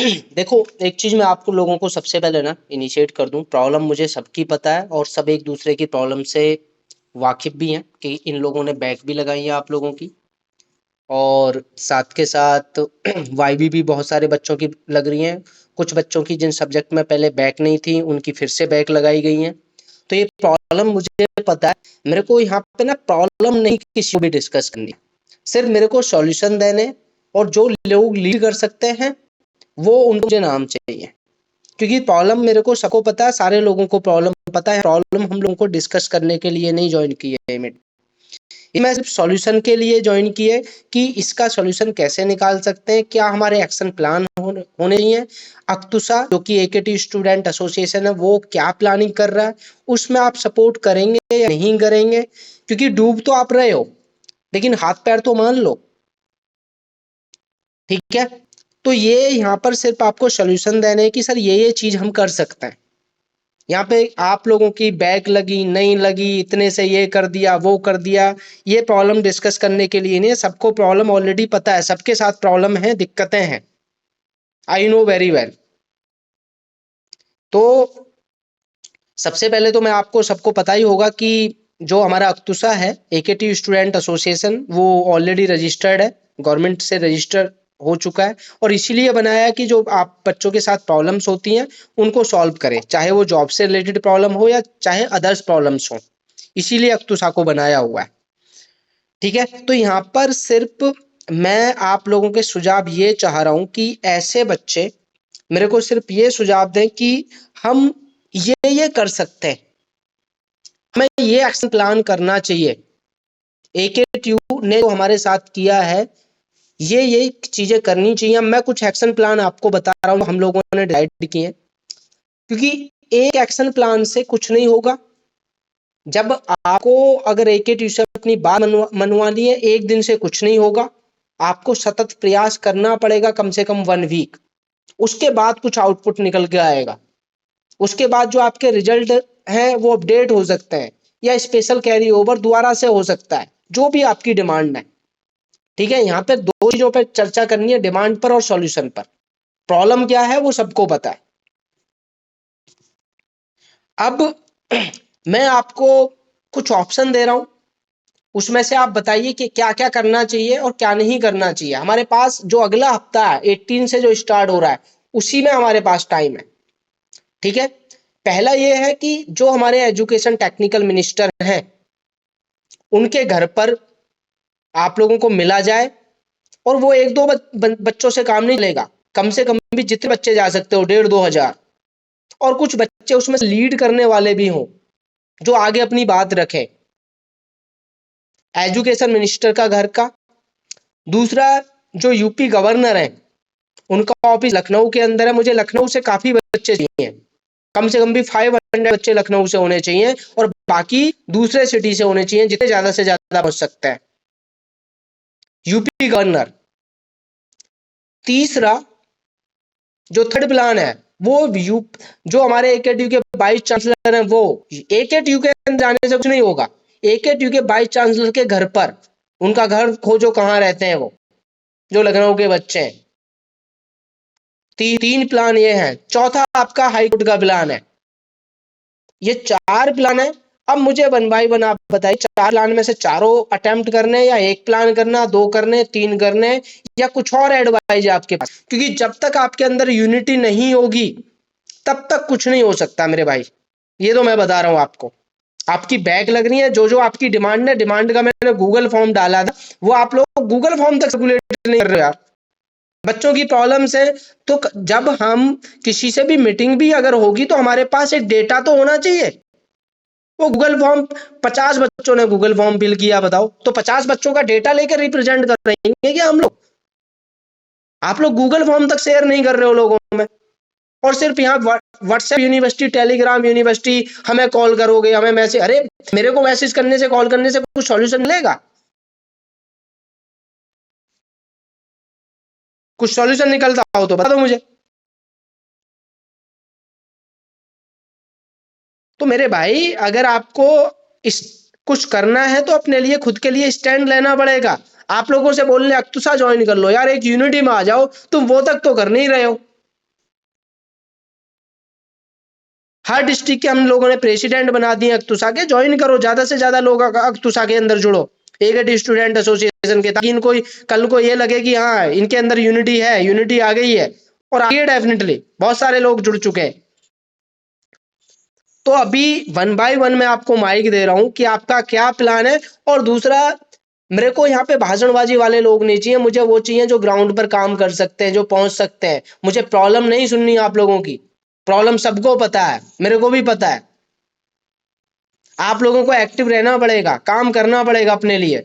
देखो, एक चीज मैं आपको लोगों को सबसे पहले ना इनिशिएट कर दूं। प्रॉब्लम मुझे सबकी पता है और सब एक दूसरे की प्रॉब्लम से वाकिफ भी हैं कि इन लोगों ने बैक भी लगाई है आप लोगों की, और साथ के साथ वाईवी भी बहुत सारे बच्चों की लग रही हैं। कुछ बच्चों की जिन सब्जेक्ट में पहले बैक नहीं थी उनकी फिर से बैक लगाई गई हैं। तो ये प्रॉब्लम मुझे पता है। मेरे को यहाँ पे ना प्रॉब्लम नहीं किसी को भी डिस्कस करनी, सिर्फ मेरे को सॉल्यूशन देने, और जो लोग लीड कर सकते हैं वो उनको मुझे नाम चाहिए। क्योंकि प्रॉब्लम मेरे को सबको पता है, सारे लोगों को प्रॉब्लम पता है। प्रॉब्लम हम लोगों को डिस्कस करने के लिए नहीं ज्वाइन की है ये मैं सिर्फ सॉल्यूशन के लिए ज्वाइन की है कि इसका सॉल्यूशन कैसे निकाल सकते हैं, क्या हमारे एक्शन प्लान होने चाहिए। अक्तुसा जो कि एकेटी स्टूडेंट एसोसिएशन है वो क्या प्लानिंग कर रहा है, उसमें आप सपोर्ट करेंगे या नहीं करेंगे। क्योंकि डूब तो आप रहे हो लेकिन हाथ पैर तो मान लो, ठीक है। तो ये यहाँ पर सिर्फ आपको सॉल्यूशन देने हैं कि सर ये चीज हम कर सकते हैं। यहाँ पे आप लोगों की बैक लगी नहीं लगी, इतने से ये कर दिया वो कर दिया, ये प्रॉब्लम डिस्कस करने के लिए नहीं है। सबको प्रॉब्लम ऑलरेडी पता है, सबके साथ प्रॉब्लम है, दिक्कतें हैं, आई नो वेरी वेल। तो सबसे पहले तो मैं आपको सबको पता ही होगा कि जो हमारा अक्तुसा है एकेटी स्टूडेंट एसोसिएशन वो ऑलरेडी रजिस्टर्ड है, गवर्नमेंट से रजिस्टर हो चुका है, और इसीलिए बनाया है कि जो आप बच्चों के साथ प्रॉब्लम्स होती हैं उनको सॉल्व करें, चाहे वो जॉब से रिलेटेड प्रॉब्लम हो या चाहे अदर्स प्रॉब्लम्स हो। इसीलिए अक्तुसा को बनाया हुआ है, ठीक है। तो यहाँ पर सिर्फ मैं आप लोगों के सुझाव ये चाह रहा हूँ कि ऐसे बच्चे मेरे को सिर्फ ये सुझाव दें कि हम ये कर सकते हैं, हमें ये एक्शन प्लान करना चाहिए। एकेटीयू ने जो हमारे साथ किया है ये चीजें करनी चाहिए। मैं कुछ एक्शन प्लान आपको बता रहा हूँ, हम लोगों ने डिसाइड किए हैं। क्योंकि एक एक्शन प्लान से कुछ नहीं होगा। जब आपको अगर एकेटीयू से अपनी बात मनवानी है, एक दिन से कुछ नहीं होगा। आपको सतत प्रयास करना पड़ेगा, कम से कम 1 वीक। उसके बाद कुछ आउटपुट निकल के आएगा। उसके बाद जो आपके रिजल्ट हैं वो अपडेट हो सकते हैं या स्पेशल कैरी ओवर दोबारा से हो सकता है, जो भी आपकी डिमांड है, ठीक है। यहाँ पे 2 चीजों पर चर्चा करनी है, डिमांड पर और सॉल्यूशन पर। प्रॉब्लम क्या है वो सबको पता है। अब मैं आपको कुछ ऑप्शन दे रहा हूं, उसमें से आप बताइए कि क्या क्या करना चाहिए और क्या नहीं करना चाहिए। हमारे पास जो अगला हफ्ता है 18 से जो स्टार्ट हो रहा है उसी में हमारे पास टाइम है, ठीक है। पहला ये है कि जो हमारे एजुकेशन टेक्निकल मिनिस्टर हैं उनके घर पर आप लोगों को मिला जाए, और वो 1-2 बच्चों से काम नहीं चलेगा। कम से कम भी जितने बच्चे जा सकते हो 1,500-2,000, और कुछ बच्चे उसमें लीड करने वाले भी हों जो आगे अपनी बात रखें। एजुकेशन मिनिस्टर का घर का। दूसरा, जो यूपी गवर्नर है उनका ऑफिस लखनऊ के अंदर है। मुझे लखनऊ से काफी बच्चे चाहिए, कम से कम भी 500 बच्चे लखनऊ से होने चाहिए, और बाकी दूसरे सिटी से होने चाहिए, जितने ज्यादा से ज्यादा पहुंच सकते हैं। UP governor. तीसरा, जो थर्ड प्लान है वो जो हमारे एकेटीयू के वाइस चांसलर हैं वो। एकेटीयू के अंदर जाने से कुछ नहीं होगा। एकेटीयू के वाइस चांसलर के घर पर, उनका घर खोजो कहाँ रहते हैं वो, जो लखनऊ के बच्चे हैं। तीन प्लान ये है। चौथा आपका हाईकोर्ट का प्लान है। ये 4 प्लान है। अब मुझे 1 बाय 1 आप बताइए, 4 प्लान में से चारों अटेम्प्ट करने, या एक प्लान करना, 2 करने, 3 करने, या कुछ और एडवाइज है आपके पास। क्योंकि जब तक आपके अंदर यूनिटी नहीं होगी तब तक कुछ नहीं हो सकता मेरे भाई। ये तो मैं बता रहा हूं आपको। आपकी बैक लग रही है, जो जो आपकी डिमांड है, डिमांड का मैंने गूगल फॉर्म डाला था, वो आप लोग गूगल फॉर्म तक सर्कुलेट नहीं कर रहे यार। बच्चों की प्रॉब्लम्स है, तो जब हम किसी से भी मीटिंग भी अगर होगी तो हमारे पास एक डेटा तो होना चाहिए। वो गूगल फॉर्म 50 बच्चों ने गूगल फॉर्म फिल किया, बताओ, तो 50 बच्चों का डेटा लेकर रिप्रेजेंट कर रहे हैं क्या हम लोग? आप लोग गूगल फॉर्म तक शेयर नहीं कर रहे हो लोगों में, और सिर्फ यहाँ व्हाट्सएप यूनिवर्सिटी, टेलीग्राम यूनिवर्सिटी, हमें कॉल करोगे, हमें मैसेज। अरे मेरे को मैसेज करने से, कॉल करने से कुछ सॉल्यूशन मिलेगा? कुछ सॉल्यूशन निकलता हो तो बता दो मुझे। तो मेरे भाई, अगर आपको इस कुछ करना है तो अपने लिए, खुद के लिए स्टैंड लेना पड़ेगा। आप लोगों से बोलने अक्तुसा ज्वाइन कर लो यार, एक यूनिटी में आ जाओ, तुम वो तक तो कर नहीं रहे हो। हर डिस्ट्रिक्ट के हम लोगों ने प्रेसिडेंट बना दिए अक्तुसा के, ज्वाइन करो ज्यादा से ज्यादा लोग अक्तुसा के अंदर जुड़ो एकेटी स्टूडेंट एसोसिएशन के, ताकि इनको कल को ये लगे कि हाँ इनके अंदर यूनिटी है, यूनिटी आ गई है, और आगे डेफिनेटली बहुत सारे लोग जुड़ चुके हैं। तो अभी वन बाय वन मैं आपको माइक दे रहा हूं कि आपका क्या प्लान है। और दूसरा, मेरे को यहाँ पे भाषणबाजी वाले लोग नहीं चाहिए, मुझे वो चाहिए जो ग्राउंड पर काम कर सकते हैं, जो पहुंच सकते हैं। मुझे प्रॉब्लम नहीं सुननी आप लोगों की, प्रॉब्लम सबको पता है, मेरे को भी पता है। आप लोगों को एक्टिव रहना पड़ेगा, काम करना पड़ेगा अपने लिए।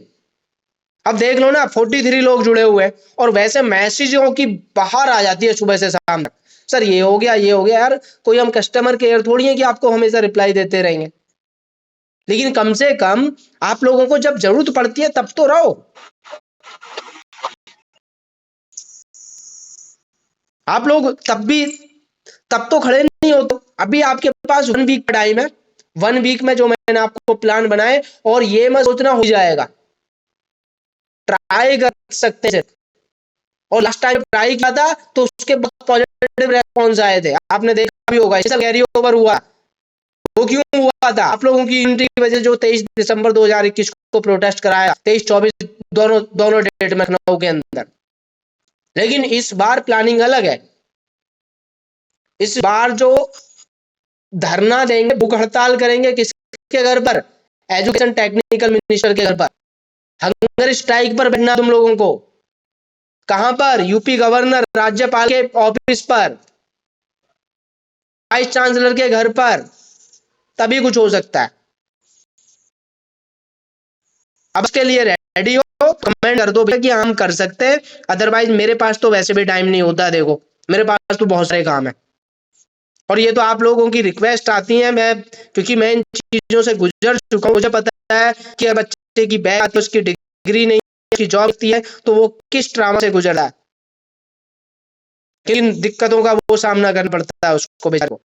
अब देख लो ना 43 लोग जुड़े हुए हैं, और वैसे मैसेजों की बाहर आ जाती है सुबह से शाम तक, सर ये हो गया ये हो गया। यार कोई हम कस्टमर केयर थोड़ी है कि आपको हमेशा रिप्लाई देते रहेंगे, लेकिन कम से कम आप लोगों को जब जरूरत पड़ती है तब तो रहो। आप लोग तब तो खड़े नहीं हो। तो अभी आपके पास 1 वीक का टाइम है, 1 वीक में जो मैंने आपको प्लान बनाए, और ये मत सोचना हो जाएगा, ट्राई कर सकते हैं। और लास्ट टाइम ट्राई किया था तो उसके बहुत पॉजिटिव रेस्पॉन्स आए थे, आपने देखा भी होगा, सब कैरी ओवर हुआ। वो क्यों हुआ था? आप लोगों की यूनिटी की वजह से, जो 23 दिसंबर 2021 को प्रोटेस्ट कराया, 23-24 दोनों दोनों डेट में लखनऊ के अंदर। लेकिन इस बार प्लानिंग अलग है। इस बार जो धरना देंगे, भूख हड़ताल करेंगे, किसके घर पर? एजुकेशन टेक्निकल मिनिस्टर के घर पर। हंगर स्ट्राइक पर बैठना तुम लोगों को। कहां पर? यूपी गवर्नर, राज्यपाल के ऑफिस पर, वाइस चांसलर के घर पर। तभी कुछ हो सकता है। अब इसके लिए रेडी हो, कमेंट कर दो भैया कि हम कर सकते हैं। अदरवाइज मेरे पास तो वैसे भी टाइम नहीं होता, देखो मेरे पास तो बहुत सारे काम है। और ये तो आप लोगों की रिक्वेस्ट आती है, मैं क्योंकि मैं इन चीजों से गुजर चुका हूं, मुझे पता है कि बच्चे की बैग आती है, उसकी डिग्री नहीं, उसकी जॉब होती है, तो वो किस ड्रामा से गुजर रहा है, किन दिक्कतों का वो सामना करना पड़ता है उसको बेचारे को,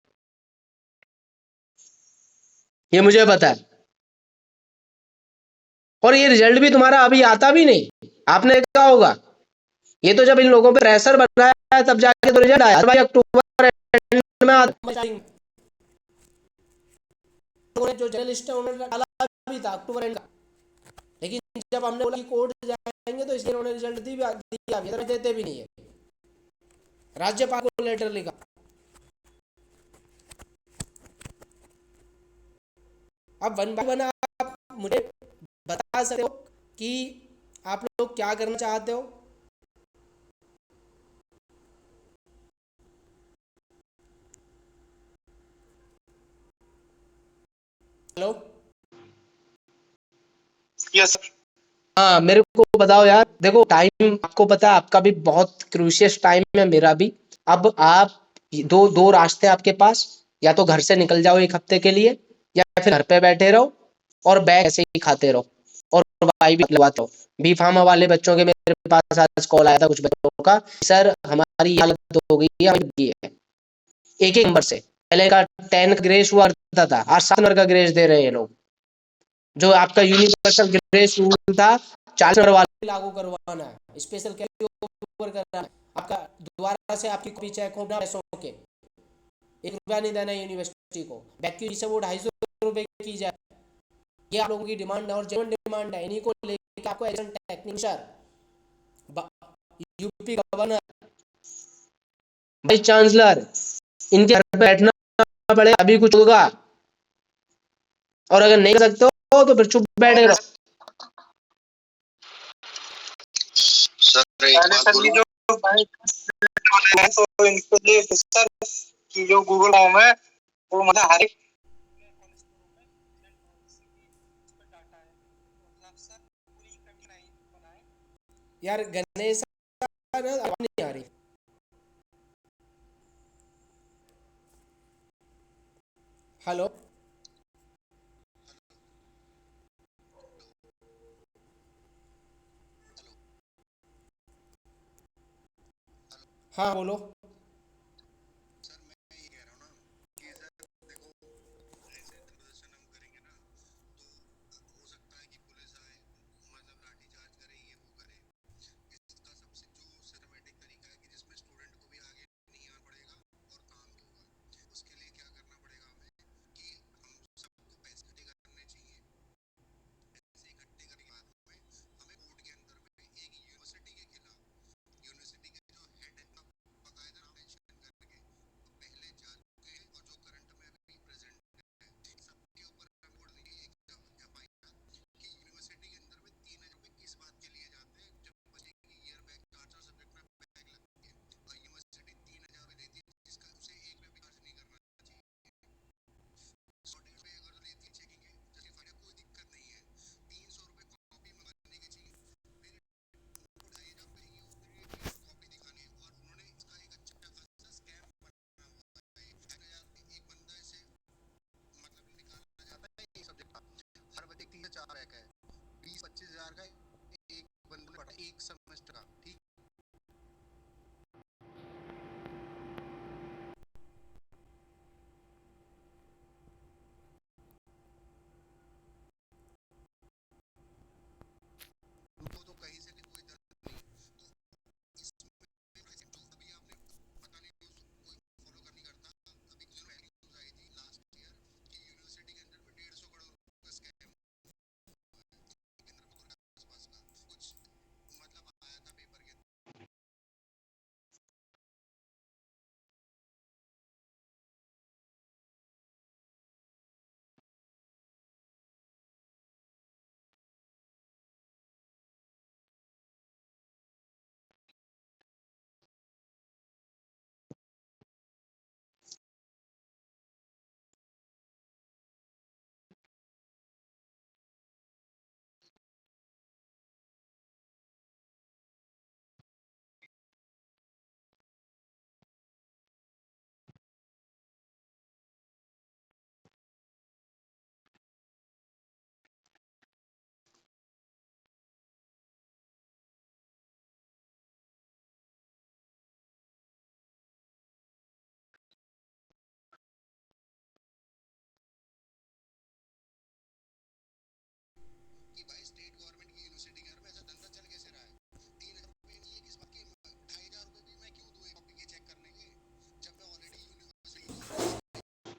ये मुझे पता है। और ये रिजल्ट भी तुम्हारा अभी आता भी नहीं, आपने देखा होगा। ये तो जब इन लोगों पे प्रेशर बनाया है तब जाके तो रिजल्ट आया भाई, अक्टूबर एंड में आता। जो जर्नलिस्ट है उन्होंने डाला भी था अक्टूबर एंड का, लेकिन जब हमने बोला कि कोर्ट जाएंगे तो इसलिए उन्होंने रिजल्ट दिया भी, देते भी नहीं है। राज्यपाल को लेटर लिखा। अब वन बाय वन आप मुझे बता सकते हो कि आप लोग क्या करना चाहते हो। Hello, yes sir. हाँ मेरे को बताओ यार, देखो टाइम आपको पता है, आपका भी बहुत क्रूशियस टाइम है, मेरा भी। अब आप दो दो रास्ते हैं आपके पास, या तो घर से निकल जाओ 1 हफ्ते के लिए, या फिर घर पे बैठे रहो और बैग ऐसे ही खाते रहो, और वाई भी लगवाते रहो। बी फार्मा वाले बच्चों के मेरे पास आज कॉल आया था कुछ बच्चों का, सर हमारी हालत हो गई है, एक एक नंबर से। पहले का 10 का ग्रेस हुआ करता था, आज 7 नंबर का ग्रेस दे रहे हैं ये लोग। जो आपका यूनिवर्सल ग्रेस रूल था 40 नंबर वाला लागू करवाना है, स्पेशल कैरी ओवर करना है। आपका दोबारा से आपकी कॉपी चेक होना पैसों के, 1 रुपया नहीं देना यूनिवर्सिटी को, बैक की से वो 250 रुपए की जाए। ये आप लोगों की डिमांड है और जेन्युइन डिमांड है। इन्हीं को लेकर आपको education technician, UP governor, vice chancellor, इनके घर पे बैठना पड़ेगा, अभी कुछ होगा। और अगर नहीं कर सकते हो तो फिर चुप बैठे रहो। सर एक बात बोलूं, जो भाई तो इनके लिए सर की जो गूगल होम है वो मतलब हर एक यार गणेश आवाज नहीं आ रही। हेलो, हाँ बोलो।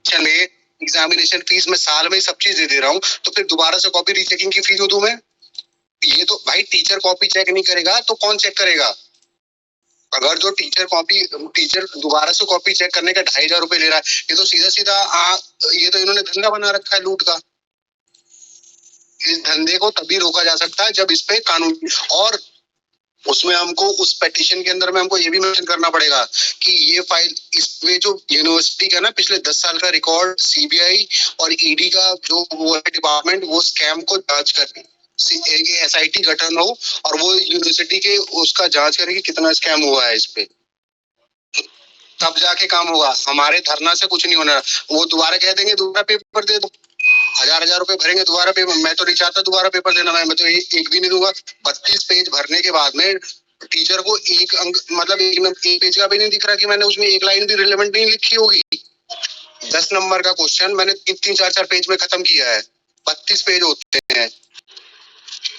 चले एग्जामिनेशन फीस में साल में सब चीज दे रहा हूँ, तो फिर दोबारा से कॉपी रीचेकिंग की फीस दूं मैं? ये तो भाई टीचर कॉपी चेक नहीं करेगा तो कौन चेक करेगा? अगर जो टीचर दोबारा से कॉपी चेक करने का 2,500 ले रहा है, ये तो सीधा सीधा ये तो इन्होंने धंधा बना रखा है लूट का। इस धंधे को तभी रोका जा सकता है जब इस पे कानून, और उसमें हमको उस पेटिशन के अंदर में हमको ये भी मेंशन करना पड़ेगा कि ये फाइल, इसमें जो यूनिवर्सिटी का ना पिछले 10 साल का रिकॉर्ड सीबीआई और ईडी का जो वो है डिपार्टमेंट, वो स्कैम को जांच करे, एसआईटी गठन हो और वो यूनिवर्सिटी के उसका जांच करे कि कितना स्कैम हुआ है इस पे, तब जाके काम होगा। हमारे धरना से कुछ नहीं होना। वो दोबारा कह देंगे दोबारा पेपर दे दो, 1,000 रुपए भरेंगे दोबारा पेपर। मैं तो नहीं चाहता दोबारा पेपर देना, मैं तो एक भी नहीं दूंगा। 32 पेज भरने के बाद में टीचर को एक अंक, मतलब एक पेज का भी नहीं दिख रहा कि मैंने उसमें एक लाइन भी रिलेवेंट नहीं लिखी होगी। 10 नंबर का क्वेश्चन मैंने 3-4 पेज में खत्म किया है। 32 पेज होते हैं,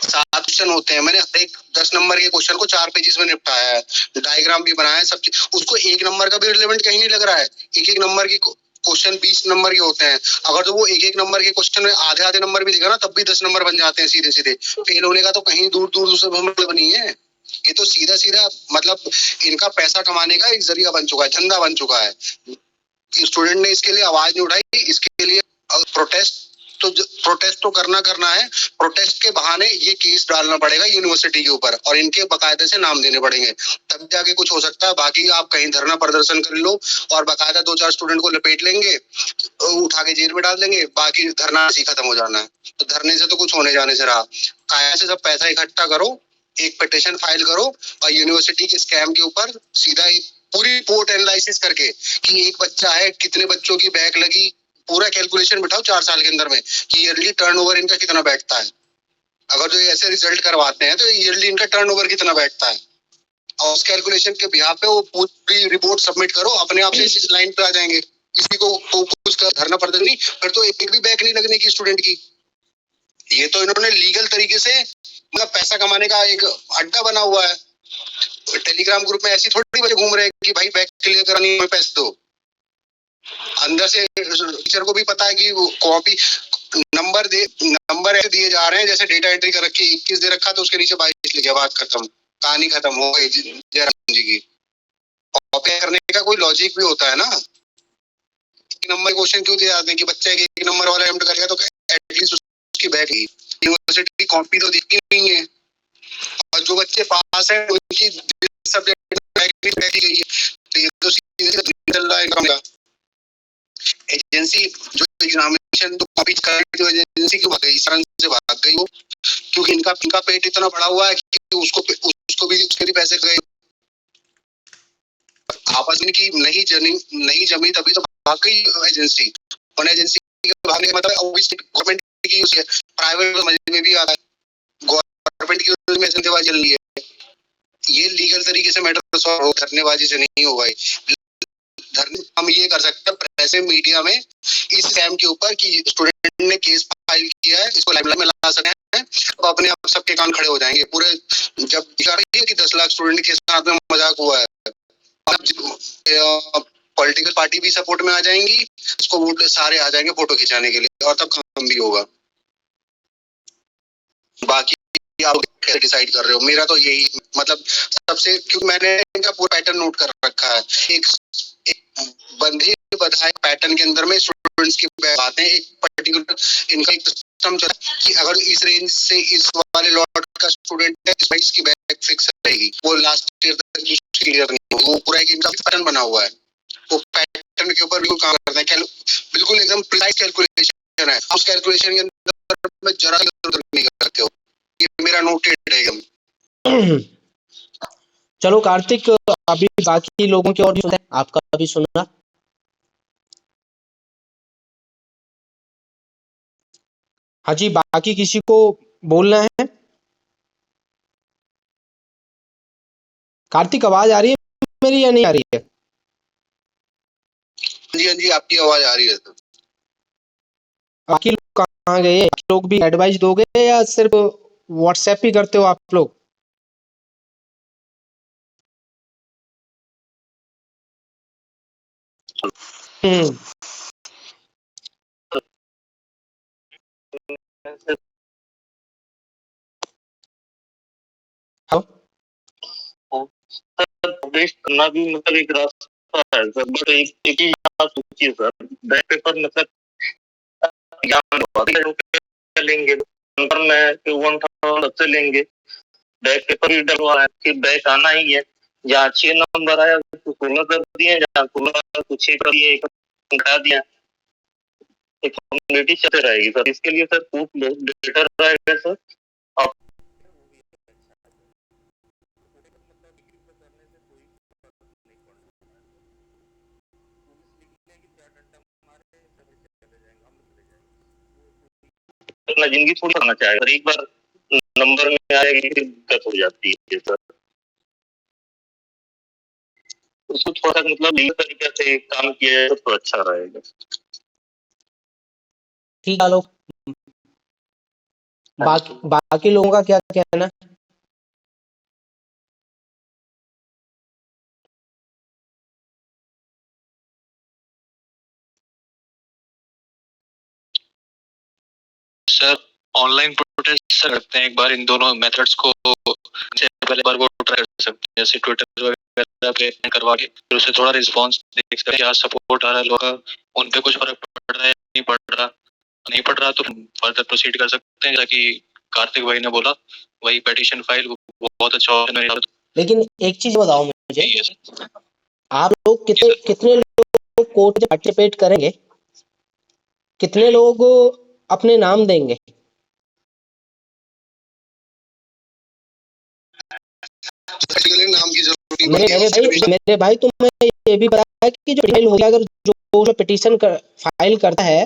7 क्वेश्चन होते हैं, मैंने एक 10 नंबर के क्वेश्चन को 4 पेजेस में निपटाया है, डायग्राम भी बनाया है, सब चीज। उसको 1 नंबर का भी रिलेवेंट कहीं नहीं लग रहा है। एक नंबर की क्वेश्चन 20 नंबर के होते हैं, अगर तो वो एक नंबर के क्वेश्चन में आधे नंबर भी दिखा ना, तब भी 10 नंबर बन जाते हैं सीधे सीधे। फेल होने का तो कहीं दूर दूर से मतलब नहीं है। ये तो सीधा सीधा मतलब इनका पैसा कमाने का एक जरिया बन चुका है, धंधा बन चुका है। स्टूडेंट ने इसके लिए आवाज नहीं उठाई, इसके लिए प्रोटेस्ट तो करना है। प्रोटेस्ट के बहाने ये केस डालना पड़ेगा यूनिवर्सिटी के ऊपर और इनके बाकायदे से नाम देने पड़ेंगे, तब जाके कुछ हो सकता है। बाकी आप कहीं धरना प्रदर्शन कर लो और बाकायदा 2-4 स्टूडेंट को लपेट लेंगे, उठा के जेल में डाल देंगे, बाकी धरना ऐसे खत्म हो जाना है। तो धरने से तो कुछ होने जाने से रहा। काया से सब पैसा इकट्ठा करो, एक पिटीशन फाइल करो और यूनिवर्सिटी के स्कैम के ऊपर सीधा पूरी रिपोर्ट एनालिसिस करके कि एक बच्चा है, कितने बच्चों की बैक लगी, पूरा कैलकुलेशन बिठाओ 4 साल के अंदर में कि ईयरली टर्नओवर इनका कितना बैठता है। अगर जो ऐसे रिजल्ट करवाते हैं तो ईयरली इनका टर्नओवर कितना बैठता है, और उस कैलकुलेशन के बिहार पे वो पूरी रिपोर्ट सबमिट करो, अपने आप से इस लाइन पे आ जाएंगे। किसी को तो कुछ धरना पड़ता नहीं, फिर तो एक भी बैक नहीं लगने की स्टूडेंट की। ये तो इन्होंने लीगल तरीके से मतलब पैसा कमाने का एक अड्डा बना हुआ है। टेलीग्राम ग्रुप में ऐसी थोड़ी बच्चे घूम रहे हैं कि भाई बैक क्लियर करानी है पैसे दो। अंदर से टीचर को भी पता है कि कॉपी नंबर ऐसे दिए जा रहे हैं जैसे डेटा एंट्री कर रखी, 21 दे रखा तो उसके नीचे 22 लिखे, बात खत्म, कहानी खत्म हो गई जयराम जी की। कॉपी करने का कोई लॉजिक भी होता है ना। एक नंबर क्वेश्चन क्यों दिए जाते हैं कि बच्चा एक नंबर वाला अटेम्प्ट करेगा तो एटलीस्ट उसकी बैक ही। यूनिवर्सिटी कॉपी तो देखती नहीं है, और जो बच्चे पास है उनकी सब्जेक्ट बैक गई है, तो ये तो सीधे चल रहा है काम का। एजेंसी जो एग्जामिनेशन तो कॉपी कर जो एजेंसी की भाग गई, से भाग गई हो, क्योंकि इनका पेट इतना बड़ा हुआ है कि उसको भी उसके भी पैसे गए। आपस में की नहीं जमी तभी तो भाग गई एजेंसी। और एजेंसी के भागने का मतलब गवर्नमेंट की यूज है, प्राइवेट में भी आ रहा है, गवर्नमेंट की यूज में धंधेबाजी चल रही है। ये लीगल तरीके से मैटर सॉल्व हो, धरनेबाजी से नहीं होगा। धरने हम ये कर सकते हैं ऐसे मीडिया में इस स्कैम के ऊपर कि स्टूडेंट ने केस फाइल किया है, इसको लाइमलाइट में ला सकते हैं, तो अपने आप सबके कान खड़े हो जाएंगे पूरे। जब दिखा रही है कि 10 लाख स्टूडेंट के साथ में मजाक हुआ है, पॉलिटिकल पार्टी भी सपोर्ट में आ जाएंगी, इसको वोट सारे आ जाएंगे फोटो खिंचाने के लिए, और तब काम भी होगा। बाकी आप कैसे डिसाइड कर रहे हो? मेरा तो यही मतलब सबसे, क्योंकि मैंने इनका पूरा पैटर्न नोट कर रखा है। एक बंधे बधाए पैटर्न के अंदर में स्टूडेंट्स की बातें, एक पर्टिकुलर इनका एक सिस्टम चला कि अगर इस रेंज से इस वाले लॉट का स्टूडेंट है, इसकी बैक फिक्स रहेगी, वो लास्ट ईयर तक क्लियर नहीं होगी। वो पूरा एक इनका पैटर्न बना हुआ है, वो पैटर्न के ऊपर बिल्कुल काम करते हैं, बिल्कुल एकदम प्रिसाइज कैलकुलेशन है। उस कैलकुलेशन के अंदर में जरा नहीं करते हो। ये मेरा नोटेड है एकदम। चलो कार्तिक, अभी बाकी लोगों की और भी सुनते हैं, आपका भी सुनना। हाँ जी, बाकी किसी को बोलना है? कार्तिक, आवाज आ रही है मेरी या नहीं आ रही है? हाँ जी, आपकी आवाज आ रही है। बाकी लोग कहाँ गए? आप लोग भी एडवाइस दोगे या सिर्फ व्हाट्सएप ही करते हो आप लोग? हम्म। हाँ। प्रवेश करना भी मतलब एक रास्ता है सर, बट एक ही बात सोचिए सर, बैक पेपर मतलब एग्जाम लेंगे, नंबर में 1000 से लेंगे, बैक पेपर भी डलवा है कि बैक आना ही है। जहाँ अच्छे नंबर आया तो 16 कर दिए, जहाँ 16 तो 6 कर दिए, घटा दिया। एक फॉर्मेलिटी चलते रहेगी सर, इसके लिए सर प्रूफ बेटर रहेगा सर। आप अपना जिंदगी थोड़ी करना चाहेगा सर, एक बार नंबर में आएगी दिक्कत हो जाती है सर, उसको थोड़ा मतलब इस तरीके से काम किया जाए तो अच्छा रहेगा। ठीक है, लोग बाकी लोगों का क्या कहना? सर ऑनलाइन प्रोटेस्ट सर करते हैं, एक बार इन दोनों मेथड्स को पहले बार वो ट्राई कर सकते हैं, जैसे ट्विटर वगैरह पे करवा के फिर उससे थोड़ा रिस्पांस देख सकते हैं, क्या सपोर्ट आ रहा है लोगों का, उन पे कुछ फर्क पड़ रहा है नहीं पड़ रहा, नहीं पड़ रहा तो फर्दर प्रोसीड कर सकते हैं, जैसा कि कार्तिक भाई ने बोला वही पिटीशन फाइल बहुत अच्छा ऑप्शन है। लेकिन एक चीज बताओ मुझे, आप लोग कितने लोग कोर्ट में पार्टिसिपेट करेंगे? कितने लोग अपने नाम देंगे? नाम की जरूरत नहीं मेरे भाई तुम्हें ये भी पता है कि जो फाइल हो गया, अगर जो पिटीशन फाइल करता है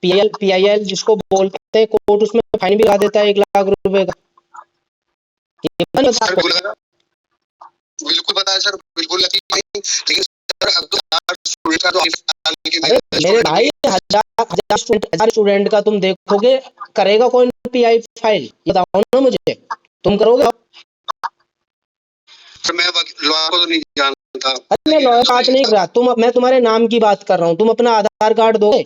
पीआईएल जिसको बोलते हैं, कोर्ट उसमें फाइन भी लगा देता है 1 लाख रुपए का। ये पता है आपको? बिल्कुल पता है सर, बिल्कुल लेकिन सर स्टूडेंट का तो मेरे भाई हजार स्टूडेंट का तुम देखोगे, करेगा कौन पीआई फाइल? बताओ ना मुझे, तुम करोगे? मैं लॉ को तो नहीं जानता। अरे मैं लॉ बात नहीं कर रहा, मैं तुम्हारे नाम की बात कर रहा हूँ। तुम अपना आधार कार्ड दोगे?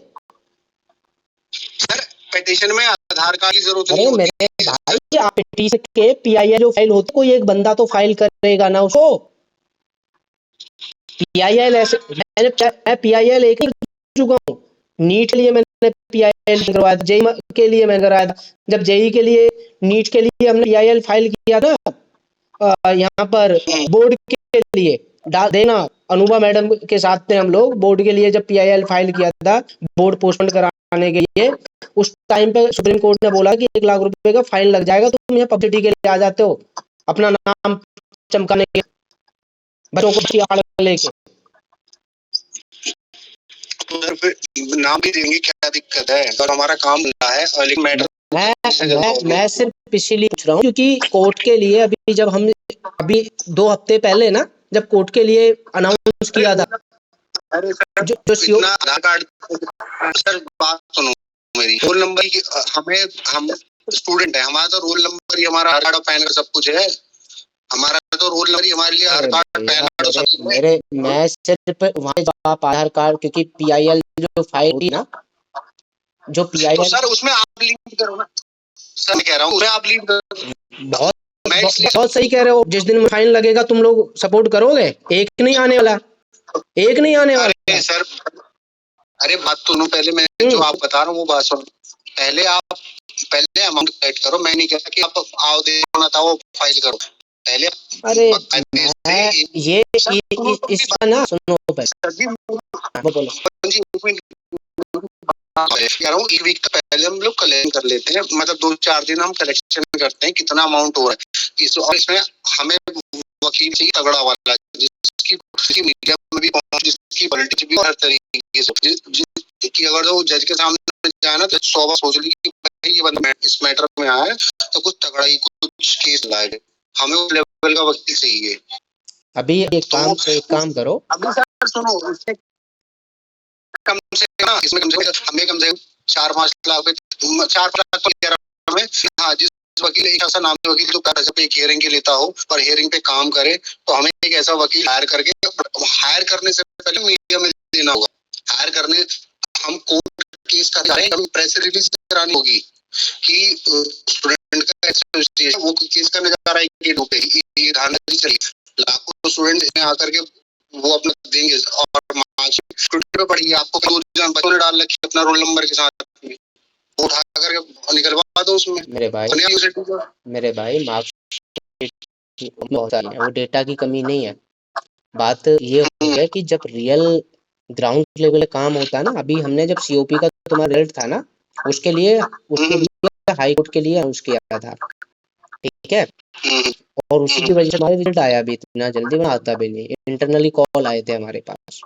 सर पिटीशन में आधार कार्ड की जरूरत अरे नहीं होती। मेरे भाई, आप पिटीशन के पीआईएल जो फाइल होती है, कोई एक बंदा तो फाइल करेगा ना उसको। पीआईएल ऐसे मैं पीआईएल एक ही चुका हूँ। नीट के लिए मैंने पीआईएल करवाया था, जेई के लिए मैं कराया था। जब जेई के लिए, नीट के लिए हमने पीआईएल फाइल किया था, यहाँ पर बोर्ड के लिए देना, अनुभा मैडम के साथ थे हम लोग बोर्ड के लिए। जब पीआईएल फाइल किया था बोर्ड पोस्टपोन कराने के लिए, उस टाइम पे सुप्रीम कोर्ट ने बोला कि 1 लाख रुपए का फाइन लग जाएगा, तुम यहाँ पब्लिसिटी के लिए आ जाते हो अपना नाम चमकाने के, बच्चों को लेके। तो फिर नाम भी देंगे, क्या दिक्कत है? और हमारा काम है और एक मैटर मैं सिर्फ इसीलिए पूछ रहा हूँ क्योंकि कोर्ट के लिए अभी 2 हफ्ते पहले ना, जब कोर्ट के लिए अनाउंस किया था, अरे सर आधार कार्ड, सर बात सुनो मेरी, रोल नंबर की हम स्टूडेंट है, हमारा तो रोल नंबर ही हमारा आधार कार्ड और पैन कार्ड सब कुछ है। हमारा तो रोल नंबर ही हमारे लिए आधार कार्ड पैन कार्ड और सब मेरे मैं सिर्फ वहाँ आप आधार कार्ड, क्योंकि पीआईएल जो फाइल होती ना, जो पीआईएल तो सर उसमें आप लिंक करो ना। सर मैं कह रहा हूँ उसमें आप लिंक करो। बहुत सही कह रहे हो। जिस दिन फाइन लगेगा तुम लोग सपोर्ट करोगे? एक नहीं आने वाला, एक नहीं आने वाला। अरे सर, अरे बात सुनो पहले, मैं जो आप बता रहा हूँ वो बात सुनो पहले। आप पहले अमाउंट सेट करो, मैं नहीं कहता कि आप आओ दे ना था वो फाइल करो पहले। अरे ये इसका ना सुनो पहले, बोलो। कह रहा हूँ एक वीक पहले हम लोग कलेक्शन कर लेते हैं, मतलब 2-4 दिन हम कलेक्शन करते हैं कितना अमाउंट हो रहा है और इसमें हमें वकील चाहिए तगड़ा वाला, जिसकी मीडिया में भी पहुंच, जिसकी पॉलिटिक्स भी हर तरीके से, कि अगर वो जज के सामने जाए ना तो 100 बार सोच ली कि भाई ये बंदा इस मैटर में आया है तो कुछ तगड़ा ही कुछ केस लाएगा। हमें उस लेवल का वकील चाहिए। अभी एक काम करो, अभी सर सुनो, इसमें कम से कम हमें कम से कम 4-5 लाख पे 4 लाख तो कह रहा मैं। हाँ, जिस वकील एक ऐसा नाम वकील जो पैसा पे एक हियरिंग के लेता हो पर हियरिंग पे काम करे, तो हमें एक ऐसा वकील हायर करके, हायर करने से पहले मीडिया में देना होगा। हायर करने हम कोर्ट केस कर रहे हैं, प्रेस रिलीज करानी होगी कि स्टूडेंट का एसोसिएशन वो केस करने जा रहा है कि ये धांधली चली, लाखों स्टूडेंट आकर के वो अपना देंगे और मार्कशीट स्टूडेंट पे पड़ेगी। आपको 2 जन बच्चों ने डाल रखी अपना रोल नंबर के साथ, वो उठा करके निकलवा दो उसमें। मेरे भाई मार्कशीट बहुत सारी है, वो डेटा की कमी नहीं है। बात ये है कि जब रियल ग्राउंड लेवल काम होता है ना, अभी हमने जब सीओपी का तुम्हारा रिजल्ट था ना, उसके लिए हाई कोर्ट के लिए अनाउंस किया था, ठीक है, और उसी की वजह से हमारा रिजल्ट आया भी इतना जल्दी, आता भी नहीं, इंटरनली कॉल आए थे हमारे पास,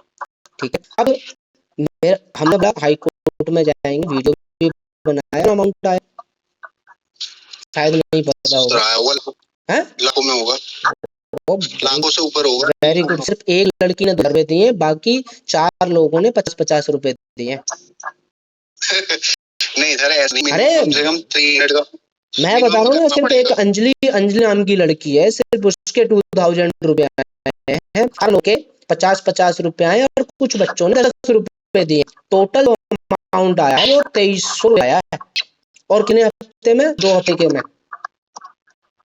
ठीक है। अब हम लोग हाई कोर्ट में जाएंगे, वीडियो भी बनाया, अमाउंट आया शायद नहीं पता होगा, लाखों में होगा, लाखों से ऊपर होगा। Very good. सिर्फ एक लड़की ने 2 रुपए दिए, बाकी 4 लोगों ने 50-50 रुपए दिए। नहीं सर ऐसा नहीं, अरे कम से कम 300 का मैं बता रहा हूँ ना, सिर्फ एक अंजलि नाम की लड़की है, सिर्फ उसके 2000 रुपए आए हैं, हर लोग के 50-50 रुपए आए, और कुछ बच्चों ने 10 रुपए दिए। टोटल अमाउंट आया है वो 2300 आया है, और कितने हफ्ते में? 2 हफ्ते के में।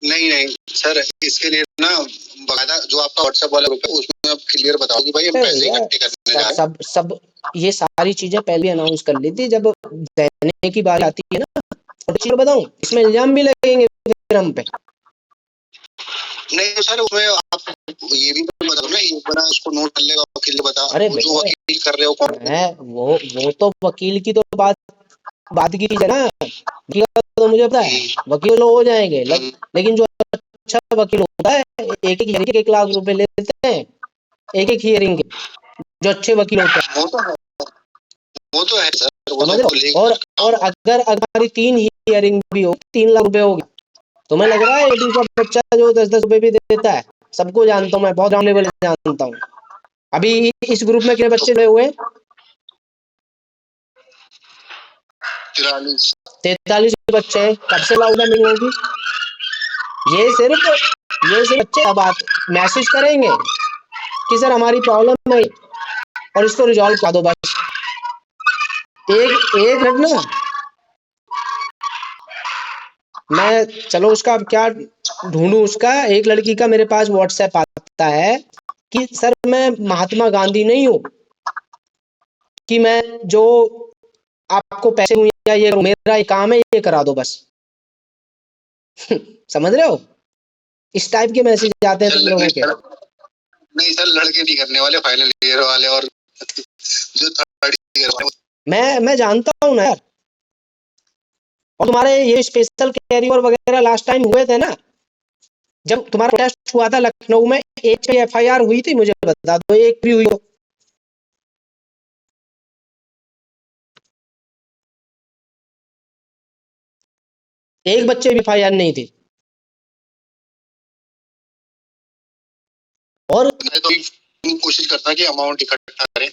नहीं सर, इसके लिए ना बकायदा जो आपका व्हाट्सएप वाला ग्रुप है उसमें आप क्लियर बताओ कि भाई हम पैसे इकट्ठे करने जा रहे हैं। सब ये सारी चीजें पहले अनाउंस कर ली थी, जब देने की बात आती है ना, और चीज बताऊं, इसमें इल्जाम भी लगेंगे फिर हम पे। नहीं तो सर उसमें आप ये भी तो बताओ ना, एक बार उसको नोट कर लेगा वकील बता, अरे जो वकील कर रहे हो कौन है वो तो वकील की तो बात की है ना, तो मुझे पता है वकील लोग हो जाएंगे, लेकिन जो अच्छा वकील होता है एक हियरिंग के 1 लाख रुपए लेते हैं, एक हियरिंग के, जो अच्छे वकील होते हैं। वो तो है सर, और अगर हमारी 3 हियरिंग भी हो, 3 लाख रुपए हो गया, तुम्हें लग रहा है एडी का बच्चा जो 10-10 रुपए भी देता है? सबको जानता हूँ मैं, बहुत ग्राउंड लेवल जानता हूँ। अभी इस ग्रुप में कितने बच्चे गए हुए? 43 बच्चे हैं। कब से लॉकडाउन नहीं होगी? ये सिर्फ बच्चे बात मैसेज करेंगे कि सर हमारी प्रॉब्लम है और इसको रिजॉल्व कर दो, बस एक मिनट ना, मैं चलो उसका अब क्या ढूंढूं। उसका एक लड़की का मेरे पास व्हाट्सएप आता है कि सर मैं महात्मा गांधी नहीं हूं कि मैं जो आपको पैसे दूं या ये मेरा ये काम है, ये करा दो बस। समझ रहे हो? इस टाइप के मैसेज आते हैं तुम लोगों के। नहीं सर, लड़के नहीं करने वाले, फाइनल ईयर वाले और जो थर्ड ईयर वाले। मैं जानता हूं ना यार, और तुम्हारे ये स्पेशल कैरियर वगैरह लास्ट टाइम हुए थे ना, जब तुम्हारा प्रोटेस्ट हुआ था लखनऊ में, एक एफआईआर हुई थी? मुझे बता दो, एक भी हुई हो? एक बच्चे भी एफआईआर नहीं थी। और मैं तो कोशिश करता कि अमाउंट इकट्ठा करें।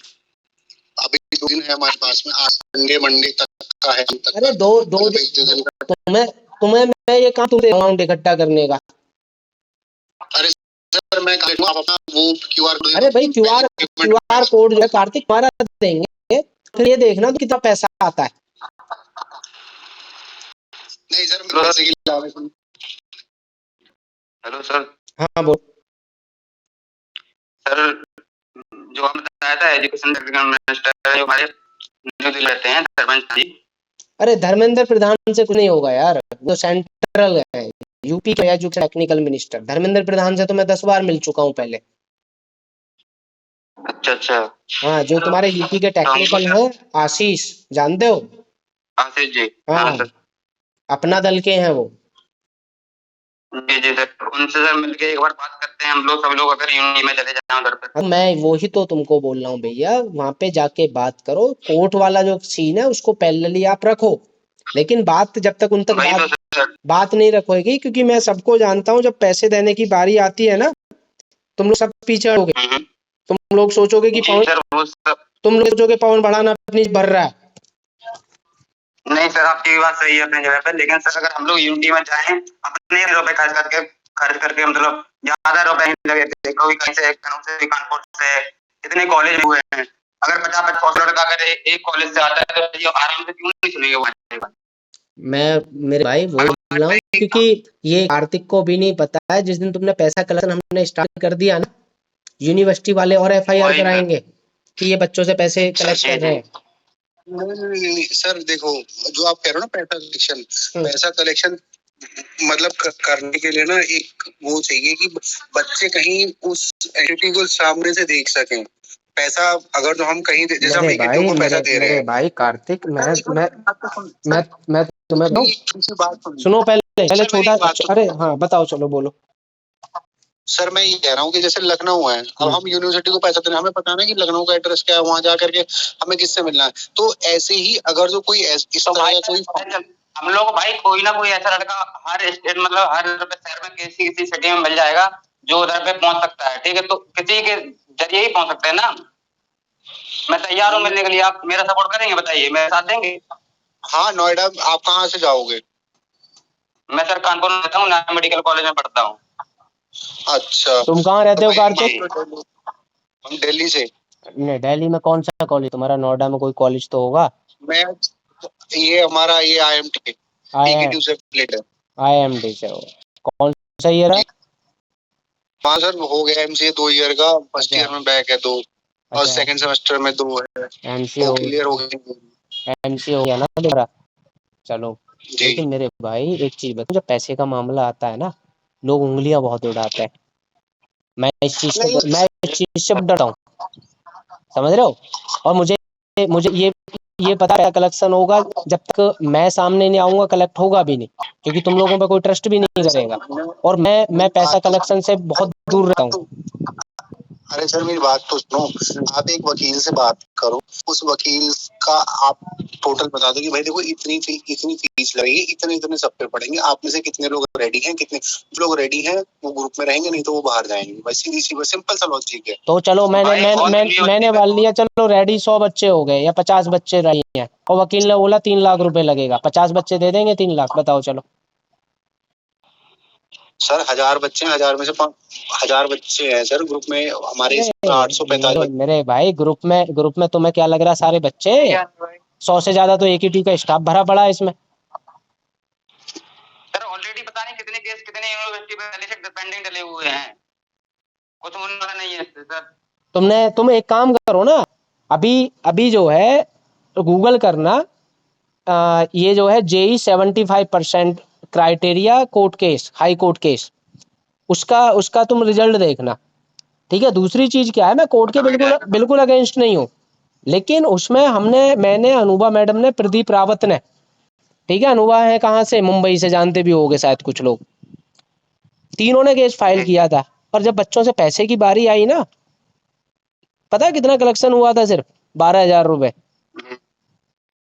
अभी 2 दिन है हमारे पास में, आज संडे मंडे तक का है। अरे दो तुम्हें मैं ये काम तुमसे अमाउंट इकट्ठा करने का। अरे सर मैं आप अपना वो क्यूआर, अरे भाई क्यूआर कोड जो है कार्तिक हमारा देंगे, फिर ये देखना तो कितना पैसा आता है। नहीं सर, मैं पैसे की। Hello sir. हाँ बोल सर, जो आपने बताया था एजुकेशन मिनिस्टर जो हमारे न्यू दिल्ली रहते हैं, धर्मेंद्र जी। अरे धर्मेंद्र प्रधान से कुछ नहीं होगा यार, वो सेंट्रल है, यूपी का education technical minister. Dharmendra Pradhan से तो मैं 10 बार मिल चुका हूँ पहले। अच्छा। हाँ, जो तुम्हारे यूपी के टेक्निकल है, आशीष, जानते हो? आशीष जी। हाँ सर, अपना दल के हैं वो। जी सर, उनसे सर मिलके एक बार बात करते हैं हम लोग, सब लोग अगर यूनिटी में चले जाए उधर पर। मैं वही तो तुमको बोल रहा हूँ भैया, वहां पे जाके बात करो। कोर्ट वाला जो सीन है उसको पैरेलली आप रखो, लेकिन बात जब तक उन तक बात नहीं रखोगी, क्योंकि मैं सबको जानता हूँ, जब पैसे देने की बारी आती है ना, तुम लोग सब पीछे हटोगे। तुम लोग सोचोगे कि पवन बढ़ाना अपनी भर रहा है। नहीं सर, आपकी बात सही है अपनी जगह पे, लेकिन सर अगर हम लोग यूनिटी में जाएं अपने रुपए खर्च करके मतलब ज्यादा रुपए नहीं लगे थे, कोई कहीं से कानपुर से इतने कॉलेज हुए हैं, अगर 50-50 लड़का अगर एक कॉलेज से आता है तो ये आराम से क्यों नहीं चलेगा वहाँ। मैं मेरे भाई वो बोल रहा हूँ क्योंकि ये कार्तिक को भी नहीं पता है, जिस दिन तुमने पैसा कलेक्शन हमने स्टार्ट कर दिया ना, यूनिवर्सिटी वाले और एफआईआर वही सर। कराएंगे कि ये बच्चों से पैसे कलेक्ट कर रहे हैं। नहीं सर देखो, जो आप कह रहे हो ना पैसा कलेक्शन मतलब करने के लिए ना एक वो चाहिए कि बच्चे कहीं उस एंटिटी को सामने से देख सकें। पैसा अगर तो हम कहीं जैसे हम एकेटीयू को पैसा दे रहे हैं। भाई कार्तिक, मैं तुम्हें बात सुनो, पहले सर, छोटा, मेरी बात अरे हाँ बताओ, चलो बोलो। सर मैं ये कह रहा हूँ कि जैसे लखनऊ है, अब हम यूनिवर्सिटी को पैसा देना, हमें पता है ना कि लखनऊ का एड्रेस क्या है, वहां जा करके हमें किससे मिलना है। तो ऐसे ही अगर जो कोई इस तरह का कोई हम लोग भाई कोई ना कोई ऐसा लड़का हर स्टेट मतलब हर शहर में किसी किसी सिटी में मिल जाएगा जो उधर पे पहुंच सकता है, ठीक है, तो किसी के जरिए ही पहुंच सकते हैं ना। मैं तैयार हूँ मिलने के लिए, आप मेरा सपोर्ट करेंगे, बताइए, मेरे साथ देंगे। हाँ, नोएडा आप कहाँ से जाओगे? मैं सर कानपुर में रहता हूँ, नया मेडिकल कॉलेज में पढ़ता हूँ। अच्छा, तुम कहाँ रहते हो कार्तिक? हम दिल्ली से। नहीं, दिल्ली में कौन सा कॉलेज तुम्हारा? नोएडा में कोई कॉलेज तो होगा। मैं ये हमारा ये IMT एकेटीयू से रिलेटेड IMD से हो? कौन सा ईयर है? हाँ सर, हो गया MCA 2 ईयर का, फर्स्ट ईयर में बैक है 2 और सेकंड सेमेस्टर में 2 है। MCA हो क्लियर हो गया, MCA हो गया ना तुम्हारा? चलो, लेकिन मेरे भाई एक चीज बताओ, जब पैसे का मामला आता है ना, लोग उंगलियां बहुत उड़ाते हैं। मैं इस चीज से डरता हूँ, समझ रहे हो? और मुझे मुझे ये पता है कलेक्शन होगा, जब तक मैं सामने नहीं आऊंगा कलेक्ट होगा भी नहीं, क्योंकि तुम लोगों पे कोई ट्रस्ट भी नहीं करेगा। और मैं पैसा कलेक्शन से बहुत दूर रहता हूँ। अरे सर मेरी बात तो सुनो, आप एक वकील से बात करो, उस वकील का आप टोटल बता दो कि भाई देखो इतनी फीस लगेगी, इतने सब पे पड़ेंगे, आप में से कितने लोग रेडी हैं, कितने लोग रेडी हैं वो ग्रुप में रहेंगे, नहीं तो वो बाहर जाएंगे। बस सीधी सी बस सिंपल सा लॉजिक है। तो चलो, मैंने मान लिया, चलो रेडी 100 बच्चे हो गए या 50 बच्चे रही हैं, और वकील ने बोला 3 लाख रुपए लगेगा, 50 बच्चे दे देंगे 3 लाख, बताओ चलो। सर 1000 बच्चे हैं, 1000 में से 1000 बच्चे हैं सर ग्रुप में हमारे, 845। मेरे भाई ग्रुप में तुम्हें क्या लग रहा है सारे बच्चे? 100 से ज्यादा तो AKT का स्टाफ भरा पड़ा है इसमें। सर ऑलरेडी पता नहीं कितने केस कितने यूनिवर्सिटी पे पहले से पेंडिंग डले हुए हैं, कुछ उन्होंने नहीं है सर। तुम एक काम करो ना, अभी जो है गूगल करना, ये जो है JEE 75% criteria court case, high court case, उसका तुम रिजल्ट देखना, ठीक है? दूसरी चीज क्या है, मैं कोर्ट के बिल्कुल अगेंस्ट नहीं हूँ, लेकिन उसमें मैंने अनुभा मैडम ने, प्रदीप रावत ने, ठीक है, अनुभा है कहाँ से, मुंबई से, जानते भी होगे शायद कुछ लोग, तीनों ने केस फाइल किया था। और जब बच्चों से पैसे की बारी आई ना, पता है कितना कलेक्शन हुआ था? सिर्फ 12,000 रुपए,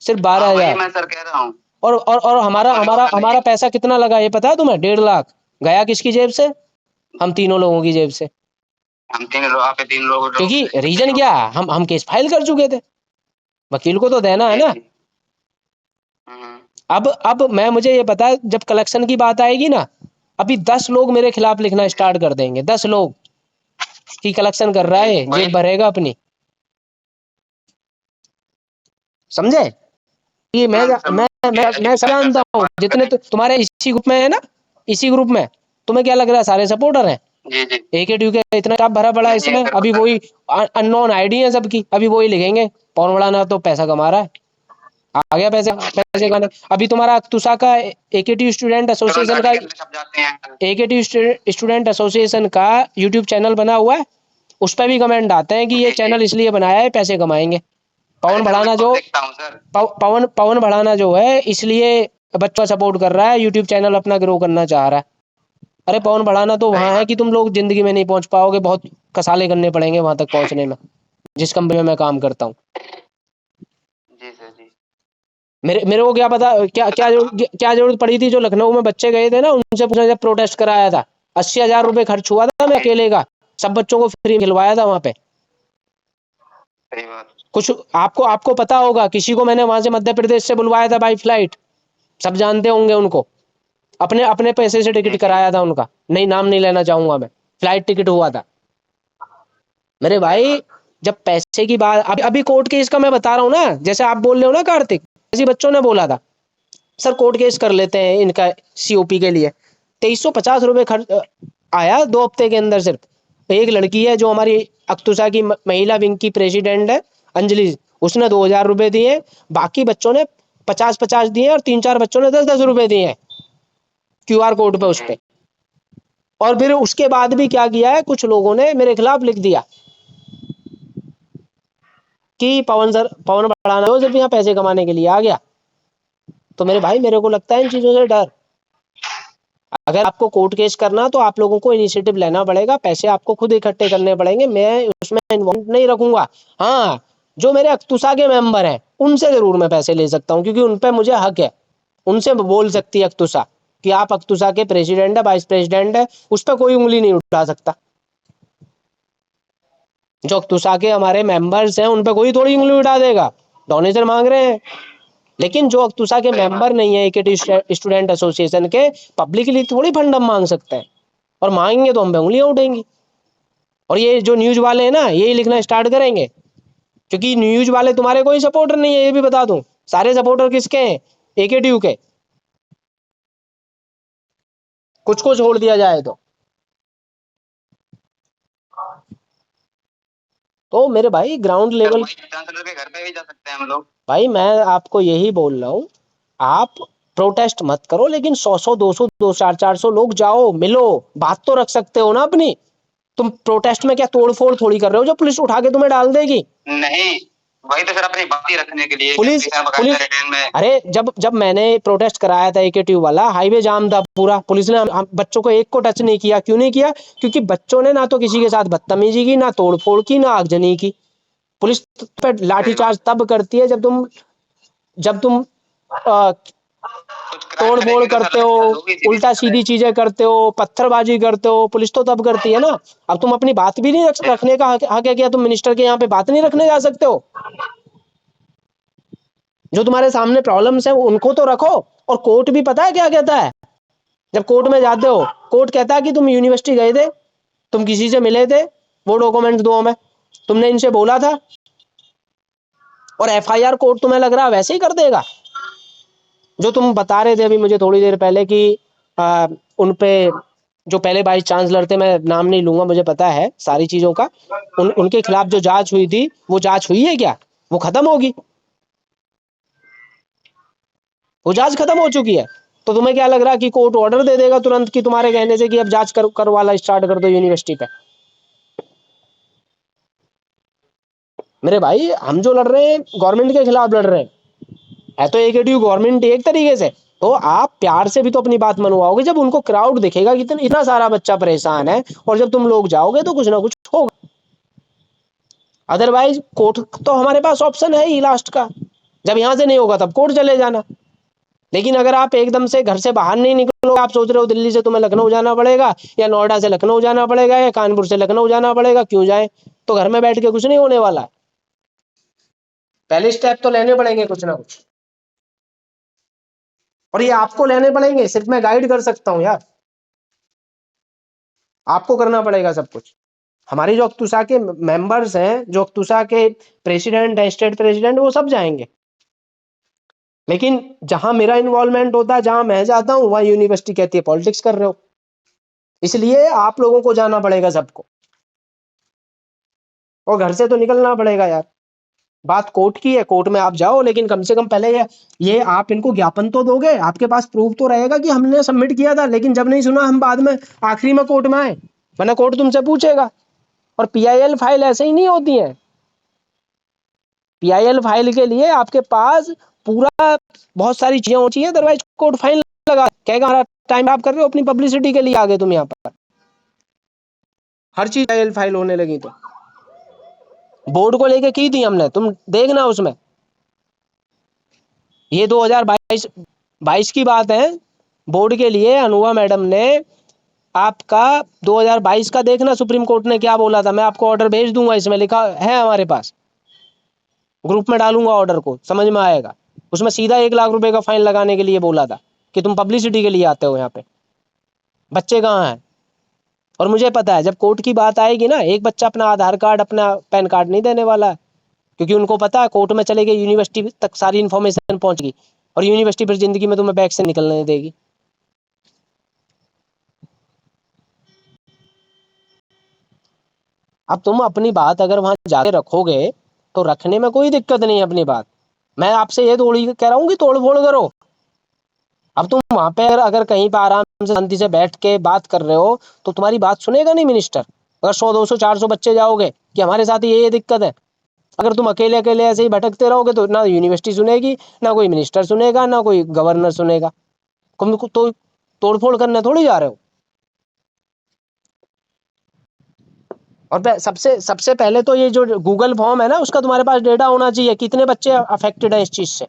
सिर्फ 12,000। मैं सर कह रहा हूँ। और हमारा पैसा कितना लगा ये पता है तुम्हें? 1.5 लाख गया किसकी जेब से? हम तीनों लोगों की जेब से। हम तीन लोग क्योंकि रीजन क्या, हम केस फाइल कर चुके थे, वकील को तो देना है ना। अब मुझे ये पता है, जब कलेक्शन की बात आएगी ना, अभी 10 लोग मेरे खिलाफ लिखना स्टार्ट कर देंगे, 10 लोग की कलेक्शन कर रहा है, जेब भरेगा अपनी, समझे? ये मैं जानता हूँ, जितने तुम्हारे इसी ग्रुप में है ना, इसी ग्रुप में तुम्हें क्या लग रहा है सारे सपोर्टर हैं? AKTU के इतना स्टाफ भरा पड़ा है इसमें, अभी वही अननोन आईडी है सबकी, अभी वही लिखेंगे पवन बढ़ाना तो पैसा कमा रहा है, आ गया पैसे कमाने। अभी तुम्हारा तुषा का AKTU स्टूडेंट एसोसिएशन का यूट्यूब चैनल बना हुआ है, उस पर भी कमेंट आते हैं कि ये चैनल इसलिए बनाया है पैसे कमाएंगे। पवन बढ़ाना जो है इसलिए बच्चा सपोर्ट कर रहा है, यूट्यूब चैनल अपना ग्रो करना चाह रहा है। अरे पवन बढ़ाना तो वहां है कि तुम लोग जिंदगी में नहीं पहुंच पाओगे, बहुत कसाले करने पड़ेंगे वहां तक पहुंचने में, जिस कंपनी में मैं काम करता हूँ। मेरे को क्या पता क्या जरूरत पड़ी थी, जो लखनऊ में बच्चे गए थे ना, उनसे पूछा, जब प्रोटेस्ट कराया था 80,000 रुपए खर्च हुआ था मैं अकेले का, सब बच्चों को फ्री खिलवाया था वहां पे। बात। कुछ आपको पता होगा, किसी को मैंने वहां से मध्य प्रदेश से बुलवाया था बाई फ्लाइट, सब जानते होंगे उनको, अपने अपने पैसे से टिकट कराया था उनका, नहीं नाम नहीं लेना चाहूंगा मैं, फ्लाइट टिकट हुआ था मेरे भाई। जब पैसे की बात, अभी कोर्ट केस का मैं बता रहा हूँ ना, जैसे आप बोल रहे हो ना कार्तिक, ऐसे बच्चों ने बोला था सर कोर्ट केस कर लेते हैं इनका सीओपी के लिए, 2350 रुपए खर्च आया 2 हफ्ते के अंदर। सिर्फ एक लड़की है जो हमारी अक्तुसा की महिला विंग की प्रेसिडेंट है, अंजलि, उसने 2000 रुपए दिए, बाकी बच्चों ने 50-50 दिए और 3-4 बच्चों ने 10-10 रुपए दिए क्यूआर कोड पे उस पे। और फिर उसके बाद भी क्या किया है, कुछ लोगों ने मेरे खिलाफ लिख दिया कि पवन बढ़ाना सिर्फ यहाँ पैसे कमाने के लिए आ गया। तो मेरे भाई मेरे को लगता है इन चीजों से डर, अगर आपको कोर्ट केस करना तो आप लोगों को इनिशिएटिव लेना पड़ेगा, पैसे आपको खुद इकट्ठे करने पड़ेंगे, मैं उसमें इन्वॉल्व नहीं रखूंगा। हाँ, जो मेरे अक्तुसा के मेंबर हैं उनसे जरूर मैं पैसे ले सकता हूँ, क्योंकि उन पे मुझे हक है, उनसे बोल सकती है अक्तुसा कि आप अक्तुसा के प्रेसिडेंट है, वाइस प्रेसिडेंट है, उस पर कोई उंगली नहीं उठा सकता। जो अक्तुसा के हमारे मेंबर्स हैं उन पे कोई थोड़ी उंगली उठा देगा, डोनेशन मांग रहे हैं। लेकिन जो अक्तुसा के मेंबर नहीं है एकेटी स्टूडेंट एसोसिएशन के, पब्लिकली थोड़ी फंड हम मांग सकते हैं, और मांगेंगे तो हम पे उंगलियां उठेंगी। और ये जो न्यूज वाले हैं ना, यही लिखना स्टार्ट करेंगे, क्योंकि न्यूज वाले तुम्हारे कोई सपोर्टर नहीं है, ये भी बता दूं, सारे सपोर्टर किसके हैं, एकेटीयू के, कुछ को छोड़ दिया जाए तो मेरे भाई ग्राउंड लेवल, चांसलर के घर पे भी जा सकते हैं हम लोग। भाई मैं आपको यही बोल रहा हूँ, आप प्रोटेस्ट मत करो, लेकिन 100-100 200 400 लोग जाओ, मिलो, बात तो रख सकते हो ना अपनी। तुम प्रोटेस्ट में क्या तोड़ फोड़ थोड़ी कर रहे हो जो पुलिस उठा के तुम्हें डाल देगी? नहीं, वही तो सर अपनी बात ही रखने के लिए पुलिस रिटर्न में। अरे जब मैंने प्रोटेस्ट कराया था एकेटीयू वाला, हाईवे जाम था पूरा, पुलिस ने हम बच्चों को एक को टच नहीं किया। क्यों नहीं किया? क्योंकि बच्चों ने ना तो किसी के साथ बदतमीजी की, ना तोड़फोड़ की, ना आगजनी की। पुलिस पे लाठीचार्ज तब करती है जब तुम तोड़ फोड़ करते हो, उल्टा सीधी चीजें करते हो, पत्थरबाजी करते हो, पुलिस तो तब करती है ना। अब तुम अपनी बात भी नहीं रखने का हक है क्या? तुम मिनिस्टर के यहाँ पे बात नहीं रखने जा सकते हो? जो तुम्हारे सामने प्रॉब्लम्स है उनको तो रखो। और कोर्ट भी पता है क्या कहता है? जब कोर्ट में जाते हो, कोर्ट कहता है कि तुम यूनिवर्सिटी गए थे, तुम किसी से मिले थे, वो डॉक्यूमेंट दो हमें, तुमने इनसे बोला था। और एफआईआर कोर्ट तुम्हें लग रहा है वैसे ही कर देगा? जो तुम बता रहे थे अभी मुझे थोड़ी देर पहले कि उन पे जो पहले वाइस चांसलर थे, मैं नाम नहीं लूंगा, मुझे पता है सारी चीजों का, उनके खिलाफ जो जांच हुई थी, वो जांच हुई है क्या? वो खत्म होगी? वो जांच खत्म हो चुकी है। तो तुम्हें क्या लग रहा है कि कोर्ट ऑर्डर दे देगा तुरंत कि तुम्हारे कहने से कि अब जांच करवाना स्टार्ट कर दो यूनिवर्सिटी पे? मेरे भाई हम जो लड़ रहे हैं गवर्नमेंट के खिलाफ लड़ रहे हैं, है तो एकेटीयू गवर्नमेंट एक तरीके से। तो आप प्यार से भी तो अपनी बात मनवाओगे जब उनको क्राउड दिखेगा कि इतना सारा बच्चा परेशान है, और जब तुम लोग जाओगे तो कुछ ना कुछ होगा। अदरवाइज कोर्ट तो हमारे पास ऑप्शन है ही लास्ट का, जब यहां से नहीं होगा तब कोर्ट चले जाना। लेकिन अगर आप एकदम से घर से बाहर नहीं निकलोगे, आप सोच रहे हो दिल्ली से तुम्हें लखनऊ जाना पड़ेगा, या नोएडा से लखनऊ जाना पड़ेगा, या कानपुर से लखनऊ जाना पड़ेगा, क्यों जाए? तो घर में बैठ के कुछ नहीं होने वाला है। पहले स्टेप तो लेने पड़ेंगे कुछ ना कुछ, और ये आपको लेने पड़ेंगे, सिर्फ मैं गाइड कर सकता हूं यार, आपको करना पड़ेगा सब कुछ। हमारी जो अक्तुसा के मेंबर्स हैं, जो अक्तुसा के प्रेसिडेंट है, स्टेट प्रेसिडेंट, वो सब जाएंगे। लेकिन जहां मेरा इन्वॉल्वमेंट होता है, जहां मैं जाता हूं, वहां यूनिवर्सिटी कहती है पॉलिटिक्स कर रहे हो। इसलिए आप लोगों को जाना पड़ेगा सबको, और घर से तो निकलना पड़ेगा यार। बात कोर्ट की है, कोर्ट में आप जाओ, लेकिन कम से कम पहले ये आप इनको ज्ञापन तो दोगे, आपके पास प्रूफ तो रहेगा कि हमने सबमिट किया था। लेकिन जब नहीं सुना, हम बाद में आखिरी में कोर्ट में आए, वरना कोर्ट तुमसे पूछेगा। और पीआईएल फाइल ऐसे ही नहीं होती है। पीआईएल फाइल के लिए आपके पास पूरा बहुत सारी चीजें होती है, अदरवाइज कोर्ट फाइन लगा कहेगा हमारा टाइम आप कर रहे हो अपनी पब्लिसिटी के लिए, आगे तुम यहाँ पर हर चीज पीआईएल फाइल होने लगी। तो बोर्ड को लेके की थी हमने, तुम देखना उसमें, ये 2022 की बात है। बोर्ड के लिए अनुवा मैडम ने आपका 2022 का देखना सुप्रीम कोर्ट ने क्या बोला था, मैं आपको ऑर्डर भेज दूंगा, इसमें लिखा है हमारे पास। ग्रुप में डालूंगा ऑर्डर को, समझ में आएगा। उसमें सीधा 1 लाख रुपए का फाइन लगाने के लिए बोला था कि तुम पब्लिसिटी के लिए आते हो यहाँ पे, बच्चे कहाँ हैं। और मुझे पता है जब कोर्ट की बात आएगी ना, एक बच्चा अपना आधार कार्ड अपना पैन कार्ड नहीं देने वाला है, क्योंकि उनको पता है कोर्ट में चले गए यूनिवर्सिटी तक सारी इन्फॉर्मेशन पहुंच गई, और यूनिवर्सिटी फिर जिंदगी में तुम्हें बैग से निकलने नहीं देगी। अब तुम अपनी बात अगर वहां जाके रखोगे तो रखने में कोई दिक्कत नहीं है अपनी बात, मैं आपसे ये थोड़ी कह रहा हूँ कि तोड़ फोड़ करो। अब तुम वहां पे अगर कहीं पे आराम से शांति से बैठ के बात कर रहे हो तो तुम्हारी बात सुनेगा नहीं मिनिस्टर। अगर 100 200 400 बच्चे जाओगे कि हमारे साथ ये दिक्कत है, अगर तुम अकेले अकेले ऐसे ही भटकते रहोगे तो ना यूनिवर्सिटी सुनेगी, ना कोई मिनिस्टर सुनेगा, ना कोई गवर्नर सुनेगा। तुम तो तोड़फोड़ करने थोड़ी जा रहे हो। और सबसे सबसे पहले तो ये जो गूगल फॉर्म है ना, उसका तुम्हारे पास डेटा होना चाहिए, कितने बच्चे अफेक्टेड हैं इस चीज से।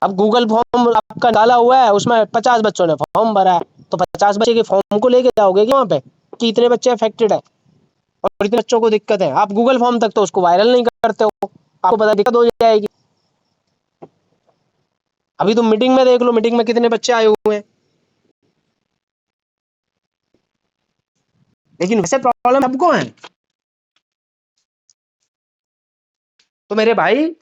अब गूगल फॉर्म आपका डाला हुआ है, उसमें 50 बच्चों ने फॉर्म भरा है, तो 50 बच्चे के फॉर्म को लेके जाओगे कि वहां पे कि इतने बच्चे अफेक्टेड है और इतने बच्चों को दिक्कत है। आप गूगल फॉर्म तक तो उसको वायरल नहीं करते हो, आपको पता दिक्कत हो जाएगी। अभी तुम मीटिंग में देख लो, मीटिंग में कितने बच्चे आए हुए हैं, लेकिन वैसे प्रॉब्लम सबको है। तो मेरे भाई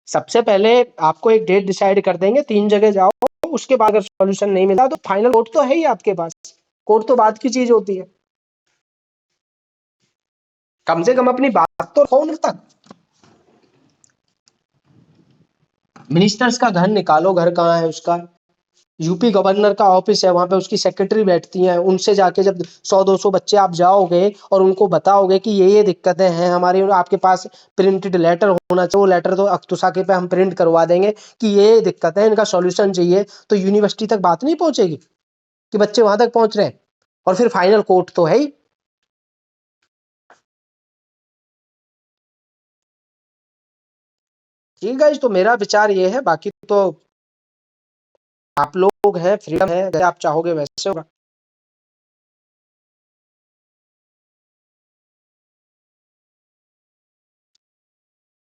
सबसे पहले आपको एक डेट डिसाइड कर देंगे, 3 जगह जाओ, उसके बाद अगर सॉल्यूशन नहीं मिला तो फाइनल कोर्ट तो है ही आपके पास। कोर्ट तो बात की चीज होती है, कम से कम अपनी बात तो रखो उन तक। मिनिस्टर्स का घर निकालो, घर कहाँ है उसका, यूपी गवर्नर का ऑफिस है, वहां पे उसकी सेक्रेटरी बैठती हैं, उनसे जाके जब 100 200 बच्चे आप जाओगे और उनको बताओगे कि ये दिक्कतें हैं हमारी, आपके पास प्रिंटेड लेटर होना चाहिए, वो लेटर तो अख्तुसा के पे हम प्रिंट करवा देंगे कि ये दिक्कतें, इनका सॉल्यूशन चाहिए, तो यूनिवर्सिटी तक बात नहीं पहुंचेगी कि बच्चे वहां तक पहुंच रहे हैं, और फिर फाइनल कोर्ट तो है ही। ठीक है, तो मेरा विचार ये है, बाकी तो आप लोग हैं, फ्रीडम है, जैसे आप चाहोगे वैसे होगा।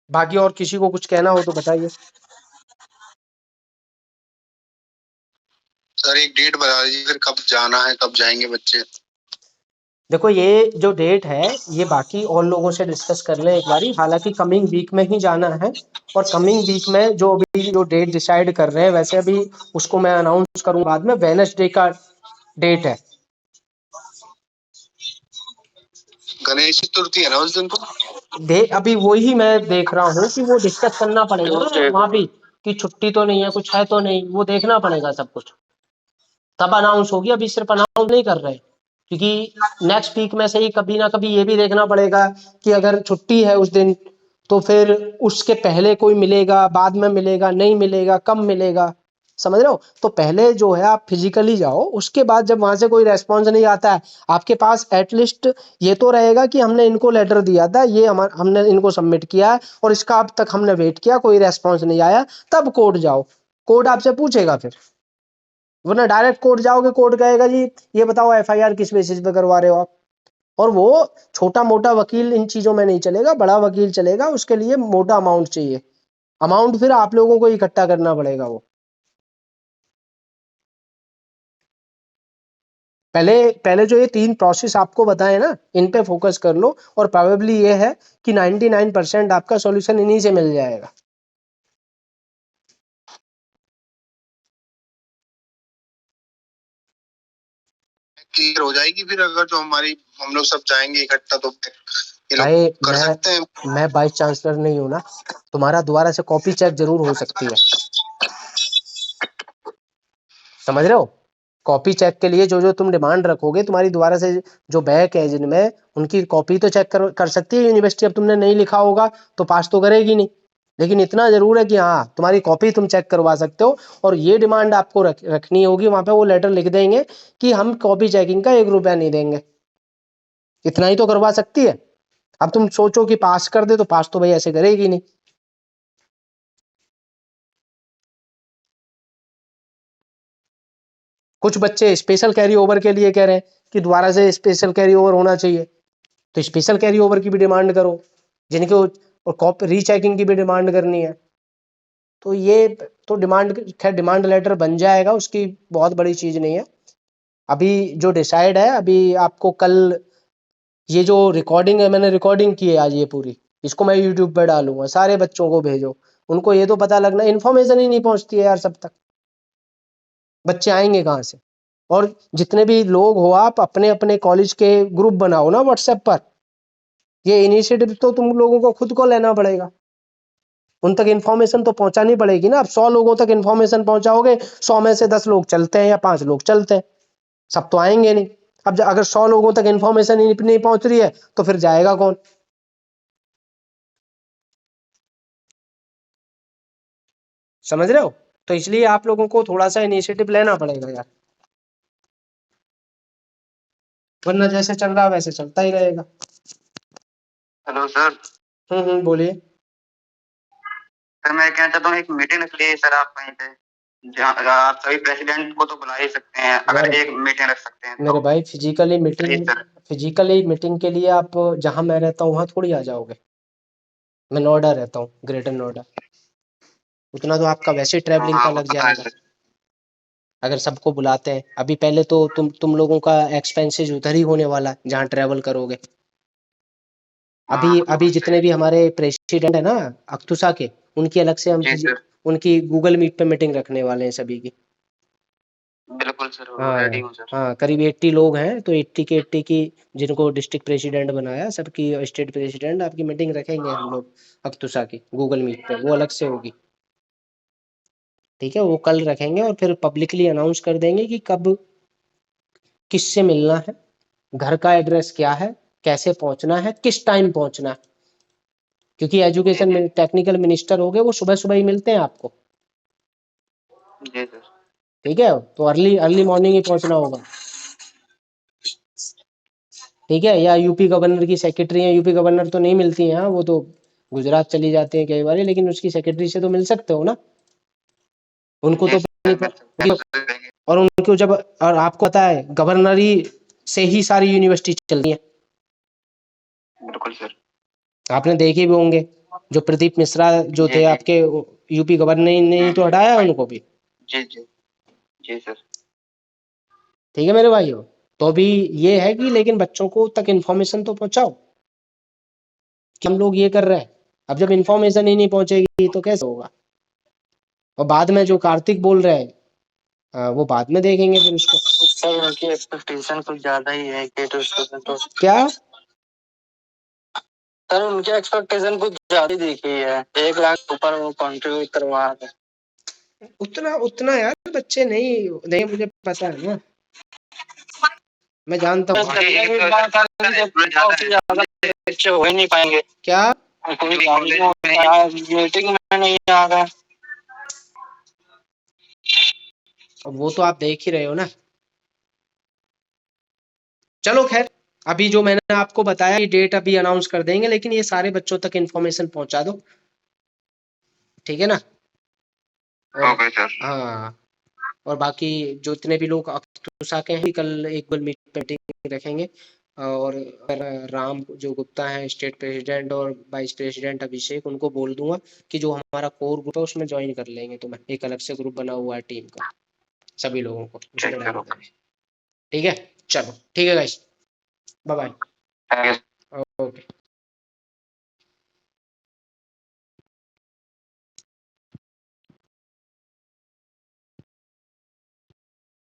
बाकी और किसी को कुछ कहना हो तो बताइए। सर एक डेट बता दीजिए फिर, कब जाना है, कब जाएंगे बच्चे। देखो ये जो डेट है ये बाकी और लोगों से डिस्कस कर लें एक बारी, हालांकि कमिंग वीक में ही जाना है, और कमिंग वीक में जो अभी जो डेट डिसाइड कर रहे हैं वैसे अभी उसको मैं अनाउंस करूँ बाद में, वेडनेसडे का डेट है। गणेश चतुर्थी है ना उस दिन को। अभी वही मैं देख रहा हूँ कि वो डिस्कस करना पड़ेगा ना वहाँ भी, कि छुट्टी तो नहीं है, कुछ है तो नहीं, वो देखना पड़ेगा सब कुछ, तब अनाउंस होगी। अभी सिर्फ अनाउंस नहीं कर रहे, क्योंकि नेक्स्ट वीक में से ही कभी ना कभी ये भी देखना पड़ेगा कि अगर छुट्टी है उस दिन तो फिर उसके पहले कोई मिलेगा, बाद में मिलेगा, नहीं मिलेगा, कब मिलेगा, समझ रहे हो। तो पहले जो है आप फिजिकली जाओ, उसके बाद जब वहां से कोई रेस्पॉन्स नहीं आता है आपके पास, एटलीस्ट ये तो रहेगा कि हमने इनको लेटर दिया था, ये हमने इनको सबमिट किया है और इसका अब तक हमने वेट किया, कोई रेस्पॉन्स नहीं आया, तब कोर्ट जाओ। कोर्ट आपसे पूछेगा फिर, वरना डायरेक्ट कोर्ट जाओगे, कोर्ट कहेगा जी ये बताओ एफआईआर किस बेसिस पे करवा रहे हो आप। और वो छोटा मोटा वकील इन चीजों में नहीं चलेगा, बड़ा वकील चलेगा, उसके लिए मोटा अमाउंट चाहिए, अमाउंट फिर आप लोगों को इकट्ठा करना पड़ेगा। वो पहले पहले जो ये 3 प्रोसेस आपको बताए ना, इन पे फोकस कर लो, और प्रोबेबली ये है कि 99% आपका सॉल्यूशन इन्हीं से मिल जाएगा। क्लियर हो जाएगी फिर, अगर जो हमारी हम लोग सब जाएंगे इकट्ठा तो ये लोग भाई कर सकते हैं। मैं वाइस चांसलर नहीं हूं ना, तुम्हारा दोबारा से कॉपी चेक जरूर हो सकती है, समझ रहे हो। कॉपी चेक के लिए जो जो तुम डिमांड रखोगे, तुम्हारी दोबारा से जो बैक है जिनमें, उनकी कॉपी तो चेक कर सकती है यूनिवर्सिटी। अब तुमने नहीं लिखा होगा तो पास तो करेगी नहीं, लेकिन इतना जरूर है कि हाँ तुम्हारी कॉपी तुम चेक करवा सकते हो, और ये डिमांड आपको रखनी होगी वहां पे, वो लेटर लिख देंगे कि हम कॉपी चेकिंग का 1 रुपया नहीं देंगे, इतना ही तो करवा सकती है। अब तुम सोचो कि पास कर दे, तो पास तो भाई ऐसे करेगी नहीं। कुछ बच्चे स्पेशल कैरी ओवर के लिए कह रहे हैं कि दोबारा से स्पेशल कैरी ओवर होना चाहिए, तो स्पेशल कैरी ओवर की भी डिमांड करो, जिनके और कॉपी रीचेकिंग की भी डिमांड करनी है। तो ये तो डिमांड, खैर डिमांड लेटर बन जाएगा, उसकी बहुत बड़ी चीज़ नहीं है। अभी जो डिसाइड है, अभी आपको कल ये जो रिकॉर्डिंग है, मैंने रिकॉर्डिंग की है आज ये पूरी, इसको मैं यूट्यूब पर डालूंगा, सारे बच्चों को भेजो। उनको ये तो पता लगना, इन्फॉर्मेशन ही नहीं पहुंचती है यार सब तक, बच्चे आएंगे कहाँ से। और जितने भी लोग हो आप अपने अपने कॉलेज के ग्रुप बनाओ ना व्हाट्सएप पर, ये इनिशिएटिव तो तुम लोगों को खुद को लेना पड़ेगा, उन तक इन्फॉर्मेशन तो पहुंचानी पड़ेगी ना। अब 100 लोगों तक इन्फॉर्मेशन पहुंचाओगे, 100 में से 10 लोग चलते हैं या 5 लोग चलते हैं, सब तो आएंगे नहीं। अब अगर 100 लोगों तक इन्फॉर्मेशन ही नहीं पहुंच रही है तो फिर जाएगा कौन? समझ रहे हो? तो इसलिए आप लोगों को थोड़ा सा इनिशिएटिव लेना पड़ेगा यार, वरना जैसे चल रहा वैसे चलता ही रहेगा। Hello sir. बोलिए। सर मैं कहना चाहता हूँ एक मीटिंग रख लीजिए सर आप वहीं पे, जहाँ आप सभी प्रेसिडेंट को तो बुला ही सकते हैं, अगर यार एक मीटिंग रख सकते हैं मेरे तो। भाई प्लीज सर। फिजिकली मीटिंग के लिए आप जहां मैं रहता हूँ वहां थोड़ी आ जाओगे। मैं नोएडा रहता हूँ, ग्रेटर नोएडा, उतना तो आपका वैसे ट्रैवलिंग का हाँ वो लग पता है जाएगा सर। अगर सबको बुलाते हैं। अभी पहले तो तुम लोगों का एक्सपेंसेस उधर ही होने वाला है जहाँ ट्रैवल करोगे। अभी हाँ अभी बिल्कुल जितने सही। भी हमारे प्रेसिडेंट है ना अक्तुसा के, उनकी अलग से हम जी सर। उनकी गूगल मीट पे मीटिंग रखने वाले हैं सभी की। बिल्कुल सर, रेडी हाँ हूँ सर। हाँ, करीब 80 लोग हैं, तो 80 के 80 की, जिनको डिस्ट्रिक्ट प्रेसिडेंट बनाया सबकी, स्टेट प्रेसिडेंट आपकी मीटिंग रखेंगे हम लोग अक्तुसा की गूगल मीट पे, वो अलग से होगी। ठीक है, वो कल रखेंगे और फिर पब्लिकली अनाउंस कर देंगे कि कब किससे मिलना है, घर का एड्रेस क्या है, कैसे पहुंचना है, किस टाइम पहुंचना है। क्योंकि जी एजुकेशन जी। में टेक्निकल मिनिस्टर हो गए, वो सुबह सुबह ही मिलते हैं आपको। जी सर। ठीक है, तो अर्ली अर्ली मॉर्निंग ही पहुंचना होगा। ठीक है, या यूपी गवर्नर की सेक्रेटरी है, यूपी गवर्नर तो नहीं मिलती हैं, वो तो गुजरात चली जाते हैं कई बार, लेकिन उसकी सेक्रेटरी से तो मिल सकते हो ना, उनको जी तो सर मिल सकते हैं, सर देंगे। और उनको जब, और आपको पता है गवर्नरी से ही सारी यूनिवर्सिटी चलती है, बिल्कुल सर। आपने देखे भी होंगे। जो प्रदीप मिश्रा जो जी थे जी। आपके, यूपी गवर्नर ने ही तो हटाया उनको भी। जी जी। जी सर। ठीक है मेरे भाइयों, तो अभी ये है कि लेकिन बच्चों को तक इन्फॉर्मेशन तो पहुंचाओ कि हम लोग ये कर रहे हैं। अब जब इन्फॉर्मेशन ही नहीं पहुंचेगी तो कैसे होगा? और बाद में जो कार्तिक बोल रहे हैं, वो बाद में देखेंगे फिर उसको। सर उनकी एक्सपेक्टेशन कुछ ज्यादा ही है कि तो क्या? सर उनकी एक्सपेक्टेशन कुछ ज्यादा ही देखी है, 1 लाख ऊपर वो कंट्रीब्यूट करवा रहे हैं। उतना उतना यार बच्चे नहीं नहीं, मुझे पता है ना, मैं जानता हूँ। बच्चे हो ही नहीं पाएंगे। क्या? कोई मीटिंग में नहीं आ रहा। अब वो तो आप देख ही रहे हो ना। चलो खैर, अभी जो मैंने आपको बताया ये डेट अभी अनाउंस कर देंगे, लेकिन ये सारे बच्चों तक इन्फॉर्मेशन पहुंचा दो। ठीक है ना? और ओके सर। हाँ, और बाकी जो इतने भी लोग अक्तुसा के हैं, कल एक बार मीटिंग रखेंगे। और राम जो गुप्ता है स्टेट प्रेसिडेंट, और वाइस प्रेसिडेंट अभिषेक, उनको बोल दूंगा कि जो हमारा कोर ग्रुप है उसमें ज्वाइन कर लेंगे। तो मैं एक अलग से ग्रुप बना हुआ है टीम का, सभी लोगों को उसमें ठीक डाल है। देंगे। ठीक है, चलो ठीक है guys, bye bye. Thank you. Okay.